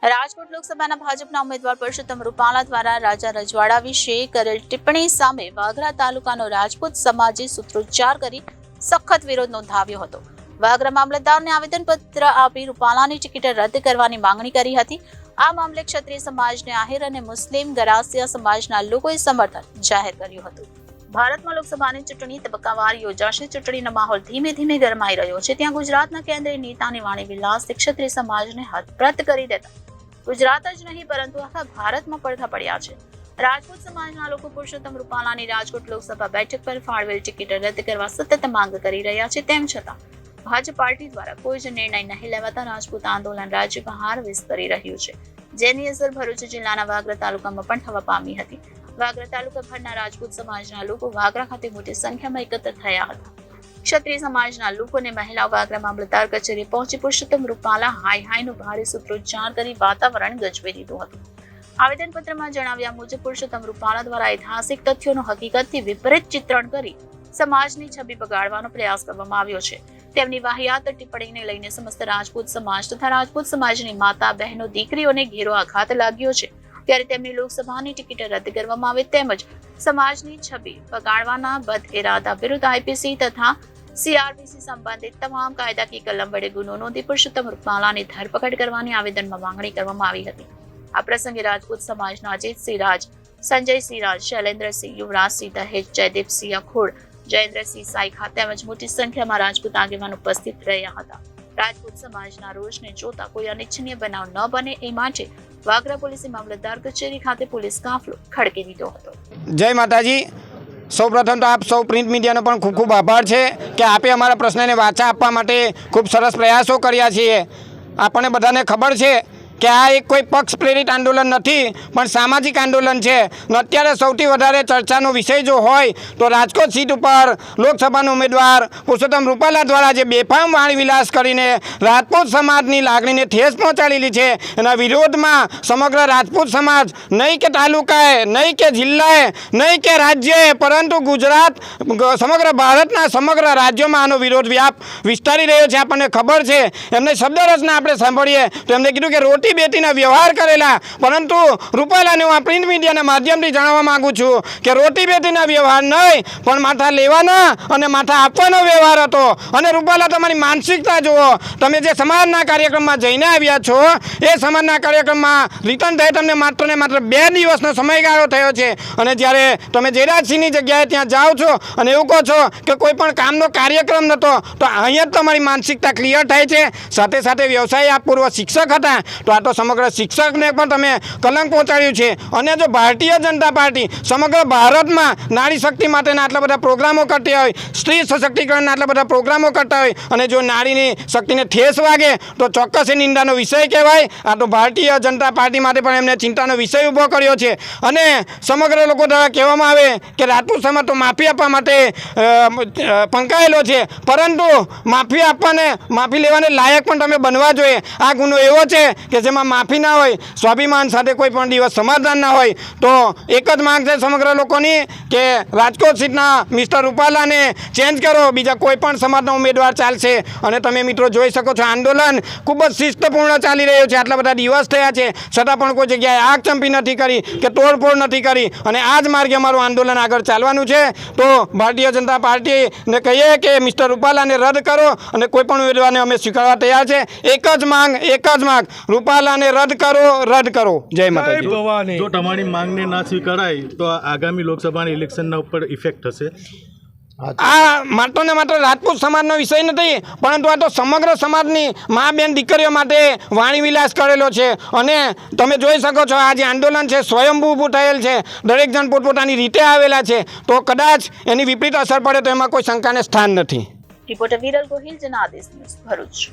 રાજકોટ લોકસભાના ભાજપના ઉમેદવાર પરસોત્તમ રૂપાલા દ્વારા રાજા રજવાડા વિશે કરેલ ટિપ્પણી સામે વાગરા તાલુકાનો રાજપૂત સમાજે સૂત્રોચ્ચાર કરી સખત વિરોધ નોંધાવ્યો હતો। વાગરા મામલતદારને આવેદનપત્ર આપી રૂપાલાની ટિકિટ રદ કરવાની માંગણી કરી હતી। આ મામલે ક્ષત્રિય સમાજને આહિર અને મુસ્લિમ ગરાસિયા સમાજના લોકોએ સમર્થન જાહેર કર્યું હતું। ભારતમાં લોકસભાની ચૂંટણી તબક્કાવાર યોજાશે। ચૂંટણીનો માહોલ ધીમે ધીમે ગરમાઈ રહ્યો છે। ત્યાં ગુજરાતના કેન્દ્રીય નેતાની વાણી વિલાસ ક્ષત્રિય સમાજને હતપ્રત કરી દેતા ગુજરાત જ નહીં પરંતુ આખા ભારતમાં પડઘા પડ્યા છે। રાજપૂત સમાજના લોકો પુરુષોત્તમ રૂપાલાની રાજકોટ લોકસભા બેઠક પર ફાળવેલ ટિકિટ રદ કરવા સતત માંગ કરી રહ્યા છે। તેમ છતાં ભાજપ પાર્ટી દ્વારા કોઈ જ નિર્ણય નહીં લેવાતા રાજપૂત આંદોલન રાજ્યભર વિસ્તરી રહ્યું છે, જેની અસર ભરૂચ જિલ્લાના વાગરા તાલુકામાં પણ થવા પામી હતી। વાગરા તાલુકાભરના રાજપૂત સમાજના લોકો વાગરા ખાતે મોટી સંખ્યામાં એકત્ર થયા હતા। ક્ષત્રિય સમાજના લોકોને મહિલાઓ વાગરા મામલતદાર કચેરી પહોંચી પુરુષોત્તમ રૂપાલા હાયનો ભારે સૂત્રોચ્ચાર કરી વાતાવરણ ગજવી દીધું હતું। આવેદનપત્રમાં જણાવ્યા મુજબ પુરુષોત્તમ રૂપાલા દ્વારા ઐતિહાસિક તથ્યોનું હકીકતથી વિપરીત ચિત્રણ કરી સમાજની છબી બગાડવાનો પ્રયાસ કરવામાં આવ્યો છે। તેમની વાહિયાત ટિપ્પણીને લઈને સમસ્ત રાજપૂત સમાજ તથા રાજપૂત સમાજની માતા બહેનો દીકરીઓને ઘેરો આઘાત લાગ્યો છે। ત્યારે તેમની લોકસભાની ટિકિટ રદ કરવામાં આવે તેમજ સમાજની છબી બગાડવાના બદ ઇરાદા વિરુદ્ધ આઈપીસી તથા સીઆરપીસી સંબંધિત તમામ કાયદાકીય કલમ વડે ગુનો નોંધી પુરુષોત્તમ રૂપાલાની ધરપકડ કરવાની આવેદનમાં માંગણી કરવામાં આવી હતી। આ પ્રસંગે રાજપૂત સમાજના અજીતસિંહ રાજ, સંજયસિંહ રાજ, શૈલેન્દ્રસિંહ, યુવરાજસિંહ દહેજ, જયદીપસિંહ અખોડ, જયેન્દ્રસિંહ સાયખા તેમજ મોટી સંખ્યામાં રાજપૂત આગેવાન ઉપસ્થિત રહ્યા હતા। રાજપૂત સમાજના રોષને જોતા કોઈ અનિચ્છનીય બનાવ ન બને એ માટે વાગરા પોલીસે મામલતદાર કચેરી ખાતે પોલીસ કાફલો ખડકી દીધો હતો। જય માતાજી। સૌપ્રથમ તો આપ સૌ પ્રિન્ટ મીડિયાનો પણ ખૂબ ખૂબ આભાર છે કે આપે અમારા પ્રશ્નને વાચા આપવા માટે ખૂબ સરસ પ્રયાસો કર્યા છીએ। આપણને બધાને ખબર છે કે આ એક કોઈ પક્ષ પ્રેરિત આંદોલન નથી પણ સામાજિક આંદોલન છે। અત્યારે સૌથી વધારે ચર્ચાનો વિષય જો હોય તો રાજકોટ સીટ ઉપર લોકસભાના ઉમેદવાર પુરુષોત્તમ રૂપાલા દ્વારા જે બેફામ વાણી વિલાસ કરીને રાજપૂત સમાજની લાગણીને ઠેસ પહોંચાડેલી છે એના વિરોધમાં સમગ્ર રાજપૂત સમાજ નહીં કે તાલુકાએ, નહીં કે જિલ્લાએ, નહીં કે રાજ્યએ પરંતુ ગુજરાત સમગ્ર ભારતના સમગ્ર રાજ્યોમાં આનો વિરોધ વિસ્તારી રહ્યો છે। આપણને ખબર છે એમને શબ્દ રચના આપણે સાંભળીએ તો એમને કીધું કે રોટી બેટીના વ્યવહાર કરેલા, પરંતુ રૂપાલાને હું આ પ્રિન્ટ મીડિયાના માધ્યમથી જણાવવા માંગુ છું કે રોટી બેટીના વ્યવહાર નહીં પણ માથા લેવાના અને માથા આપવાનો વ્યવહાર હતો। અને રૂપાલા તમારી માનસિકતા જુઓ, તમે જે સમાજના કાર્યક્રમમાં જઈને આવ્યા છો એ સમાજના કાર્યક્રમમાં રિટર્ન થાય તમને માત્ર ને માત્ર 2 દિવસનો સમયગાળો થયો છે અને જ્યારે તમે જયરાજસિંહની જગ્યાએ ત્યાં જાઓ છો અને એવું કહો છો કે કોઈ પણ કામનો કાર્યક્રમ નહોતો તો અહીંયા જ તમારી માનસિકતા ક્લિયર થાય છે। સાથે સાથે વ્યવસાય આપ પૂર્વ શિક્ષક હતા તો આ તો સમગ્ર શિક્ષકને પણ તમે કલંક પહોંચાડ્યું છે। અને જો ભારતીય જનતા પાર્ટી સમગ્ર ભારતમાં નારી શક્તિ માટેના આટલા બધા પ્રોગ્રામો કરતી હોય, સ્ત્રી સશક્તિકરણના આટલા બધા પ્રોગ્રામો કરતા હોય અને જો નારીની શક્તિને ઠેસ વાગે તો ચોક્કસ એ નિંદાનો વિષય કહેવાય। આ તો ભારતીય જનતા પાર્ટી માટે પણ એમને ચિંતાનો વિષય ઊભો કર્યો છે। અને સમગ્ર લોકો દ્વારા કહેવામાં આવે કે રાજપૂત સમાજ તો માફી આપવા માટે પંકાયેલો છે, પરંતુ માફી આપવાને, માફી લેવાને લાયક પણ તમે બનવા જોઈએ। આ ગુનો એવો છે કે જેમાં માફી ના હોય, સ્વાભિમાન સાથે કોઈ પણ દિવસ સમાધાન ના હોય, તો એક જ માંગ છે સમગ્ર લોકોની કે રાજકોટ સીટના મિસ્ટર રૂપાલાને ચેન્જ કરો, બીજા કોઈ પણ સમાજનો ઉમેદવાર ચાલશે। અને તમે મિત્રો જોઈ શકો છો આંદોલન ખૂબ જ શિસ્તપૂર્ણ ચાલી રહ્યું છે। આટલા બધા દિવસ થયા છે છતાં પણ કોઈ જગ્યાએ આગચંપી નથી કરી કે તોડફોડ નથી કરી અને આ જ માર્ગે અમારું આંદોલન આગળ ચાલવાનું છે। તો ભારતીય જનતા પાર્ટીને કહીએ કે મિસ્ટર રૂપાલાને રદ કરો અને કોઈ પણ ઉમેદવારને અમે સ્વીકારવા તૈયાર છે। એક જ માંગ રૂપાલાને રદ કરો। જય માતાજી। જો તમારી માંગને ના સ્વીકારાય તો આગામી લોકસભાની ઇલેક્શનના ઉપર ઇફેક્ટ થશે। આ માત્ર ને માત્ર રાજપૂત સમાજનો વિષય નથી પરંતુ આ તો સમગ્ર સમાજની મા બેન દીકરીઓ માટે વાણી વિલાસ કરેલો છે। અને તમે જોઈ શકો છો આ જે આંદોલન છે સ્વયંભૂ ઊભું થયેલ છે, દરેક જણ પોતપોતાની રીતે આવેલા છે, તો કદાચ એની વિપરીત અસર પડે તો એમાં કોઈ શંકાને સ્થાન નથી। Reporter Viral Gohil, Janadesh news, Bharuch.